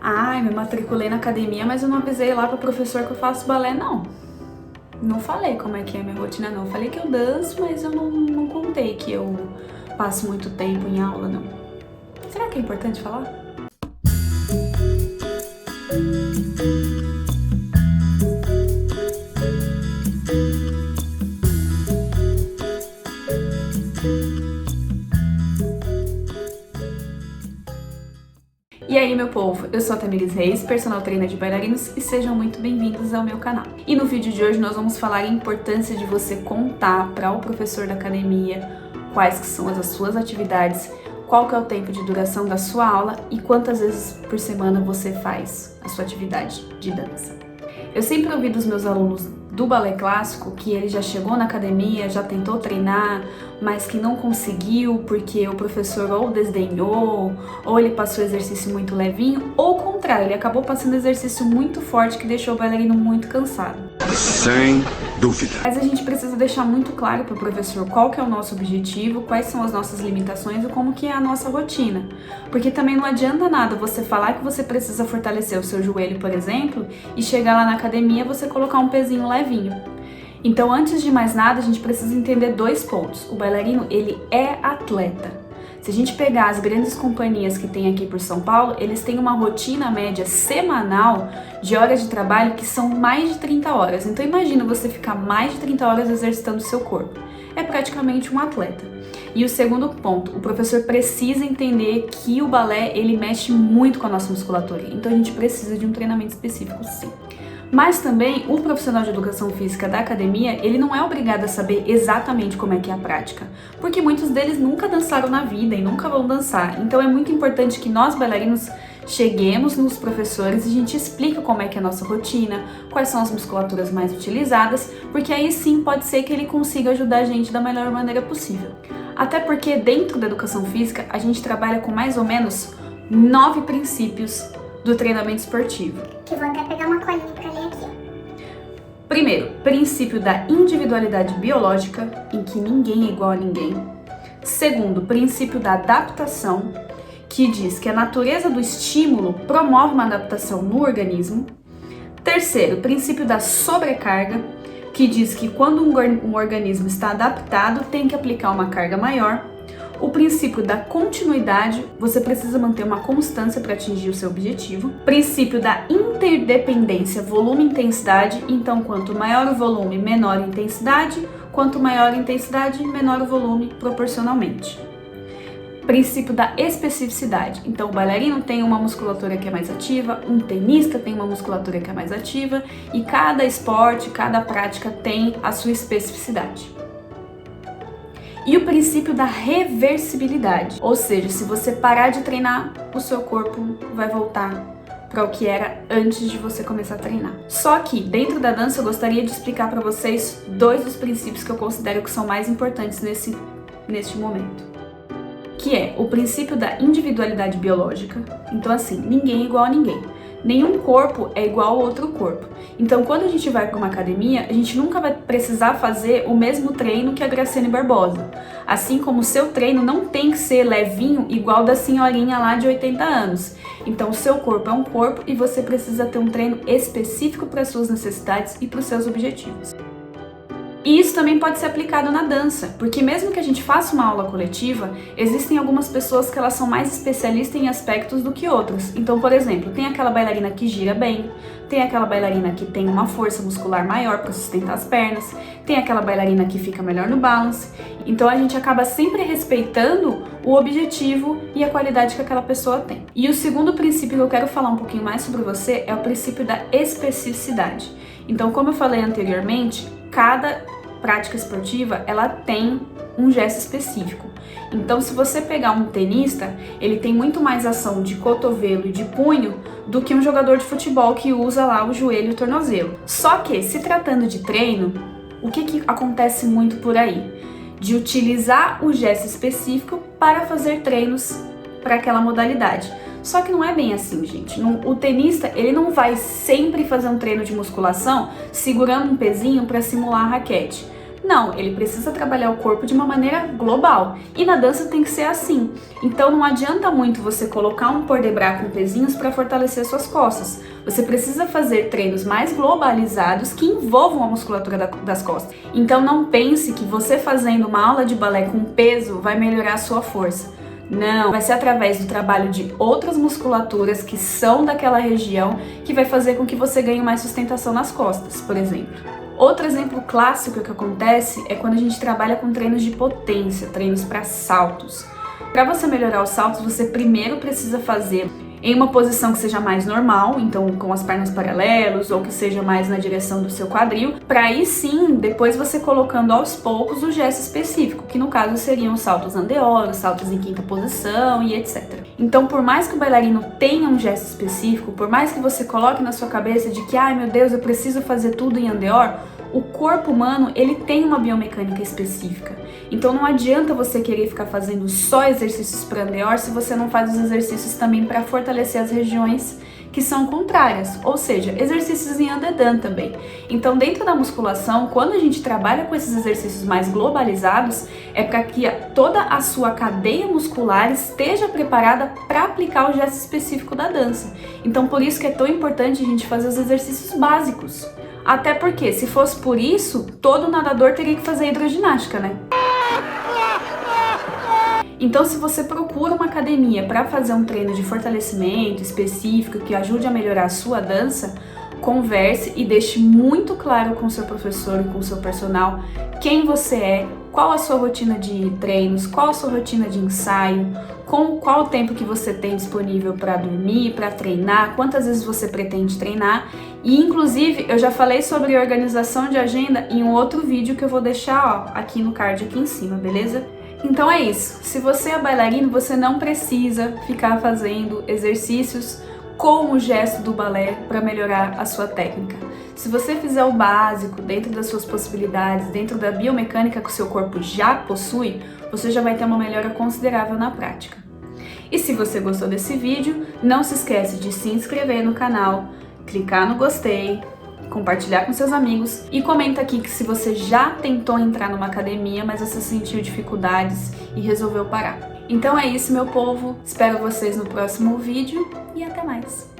Ai, me matriculei na academia, mas eu não avisei lá pro professor que eu faço balé, não. Não falei como é que é a minha rotina, não. Falei que eu danço, mas eu não contei que eu passo muito tempo em aula, não. Será que é importante falar? E aí, meu povo, eu sou a Tamires Reis, personal trainer de bailarinos, e sejam muito bem-vindos ao meu canal. E no vídeo de hoje nós vamos falar a importância de você contar para o professor da academia quais que são as suas atividades, qual que é o tempo de duração da sua aula e quantas vezes por semana você faz a sua atividade de dança. Eu sempre ouvi dos meus alunos do balé clássico que ele já chegou na academia, já tentou treinar, mas que não conseguiu porque o professor ou desdenhou, ou ele passou exercício muito levinho, ou o contrário, ele acabou passando exercício muito forte que deixou o bailarino muito cansado. Sem dúvida. Mas a gente precisa deixar muito claro para o professor qual que é o nosso objetivo, quais são as nossas limitações e como que é a nossa rotina. Porque também não adianta nada você falar que você precisa fortalecer o seu joelho, por exemplo, e chegar lá na academia você colocar um pezinho levinho. Então, antes de mais nada, a gente precisa entender dois pontos. O bailarino, ele é atleta. Se a gente pegar as grandes companhias que tem aqui por São Paulo, eles têm uma rotina média semanal de horas de trabalho que são mais de 30 horas. Então imagina você ficar mais de 30 horas exercitando o seu corpo. É praticamente um atleta. E o segundo ponto, o professor precisa entender que o balé, ele mexe muito com a nossa musculatura. Então a gente precisa de um treinamento específico, sim. Mas também o profissional de educação física da academia, ele não é obrigado a saber exatamente como é que é a prática, porque muitos deles nunca dançaram na vida e nunca vão dançar. Então é muito importante que nós bailarinos cheguemos nos professores e a gente explique como é que é a nossa rotina, quais são as musculaturas mais utilizadas, porque aí sim pode ser que ele consiga ajudar a gente da melhor maneira possível. Até porque dentro da educação física a gente trabalha com mais ou menos 9 princípios do treinamento esportivo. Que vou até pegar uma colinha pra ler aqui. Primeiro, princípio da individualidade biológica, em que ninguém é igual a ninguém. Segundo, princípio da adaptação, que diz que a natureza do estímulo promove uma adaptação no organismo. Terceiro, princípio da sobrecarga, que diz que quando um organismo está adaptado, tem que aplicar uma carga maior. O princípio da continuidade, você precisa manter uma constância para atingir o seu objetivo. Princípio da interdependência, volume e intensidade, então quanto maior o volume, menor a intensidade, quanto maior a intensidade, menor o volume proporcionalmente. Princípio da especificidade, então o bailarino tem uma musculatura que é mais ativa, um tenista tem uma musculatura que é mais ativa e cada esporte, cada prática tem a sua especificidade. E o princípio da reversibilidade, ou seja, se você parar de treinar, o seu corpo vai voltar para o que era antes de você começar a treinar. Só que dentro da dança eu gostaria de explicar para vocês dois dos princípios que eu considero que são mais importantes neste momento. Que é o princípio da individualidade biológica. Então assim, ninguém é igual a ninguém. Nenhum corpo é igual ao outro corpo. Então, quando a gente vai para uma academia, a gente nunca vai precisar fazer o mesmo treino que a Graciane Barbosa. Assim como o seu treino não tem que ser levinho igual da senhorinha lá de 80 anos. Então, o seu corpo é um corpo e você precisa ter um treino específico para as suas necessidades e para os seus objetivos. E isso também pode ser aplicado na dança, porque mesmo que a gente faça uma aula coletiva, existem algumas pessoas que elas são mais especialistas em aspectos do que outras. Então, por exemplo, tem aquela bailarina que gira bem, tem aquela bailarina que tem uma força muscular maior para sustentar as pernas, tem aquela bailarina que fica melhor no balance. Então a gente acaba sempre respeitando o objetivo e a qualidade que aquela pessoa tem. E o segundo princípio que eu quero falar um pouquinho mais sobre você é o princípio da especificidade. Então, como eu falei anteriormente, cada prática esportiva, ela tem um gesto específico. Então, se você pegar um tenista, ele tem muito mais ação de cotovelo e de punho do que um jogador de futebol que usa lá o joelho e o tornozelo. Só que, se tratando de treino, o que acontece muito por aí? De utilizar o gesto específico para fazer treinos para aquela modalidade. Só que não é bem assim, gente. O tenista, ele não vai sempre fazer um treino de musculação segurando um pezinho para simular a raquete. Não, ele precisa trabalhar o corpo de uma maneira global. E na dança tem que ser assim. Então não adianta muito você colocar um port de bras com pezinhos para fortalecer suas costas. Você precisa fazer treinos mais globalizados que envolvam a musculatura das costas. Então não pense que você fazendo uma aula de balé com peso vai melhorar a sua força. Não, vai ser através do trabalho de outras musculaturas que são daquela região que vai fazer com que você ganhe mais sustentação nas costas, por exemplo. Outro exemplo clássico que acontece é quando a gente trabalha com treinos de potência, treinos para saltos. Para você melhorar os saltos, você primeiro precisa fazer em uma posição que seja mais normal, então com as pernas paralelas ou que seja mais na direção do seu quadril, para aí sim, depois você colocando aos poucos o gesto específico, que no caso seriam os saltos andeor, os saltos em quinta posição e etc. Então, por mais que o bailarino tenha um gesto específico, por mais que você coloque na sua cabeça de que, ai meu Deus, eu preciso fazer tudo em andeor, o corpo humano, ele tem uma biomecânica específica. Então não adianta você querer ficar fazendo só exercícios para andeor se você não faz os exercícios também para fortalecer as regiões que são contrárias, ou seja, exercícios em andedã também. Então dentro da musculação, quando a gente trabalha com esses exercícios mais globalizados, é para que toda a sua cadeia muscular esteja preparada para aplicar o gesto específico da dança. Então por isso que é tão importante a gente fazer os exercícios básicos. Até porque, se fosse por isso, todo nadador teria que fazer hidroginástica, né? Então, se você procura uma academia para fazer um treino de fortalecimento específico que ajude a melhorar a sua dança, converse e deixe muito claro com o seu professor e com o seu personal quem você é, qual a sua rotina de treinos, qual a sua rotina de ensaio, qual o tempo que você tem disponível para dormir, para treinar, quantas vezes você pretende treinar. E inclusive eu já falei sobre organização de agenda em um outro vídeo que eu vou deixar aqui no card aqui em cima, beleza? Então é isso, se você é bailarino, você não precisa ficar fazendo exercícios com o gesto do balé para melhorar a sua técnica. Se você fizer o básico dentro das suas possibilidades, dentro da biomecânica que o seu corpo já possui, você já vai ter uma melhora considerável na prática. E se você gostou desse vídeo, não se esquece de se inscrever no canal, clicar no gostei, compartilhar com seus amigos e comenta aqui que se você já tentou entrar numa academia, mas você sentiu dificuldades e resolveu parar. Então é isso, meu povo. Espero vocês no próximo vídeo e até mais!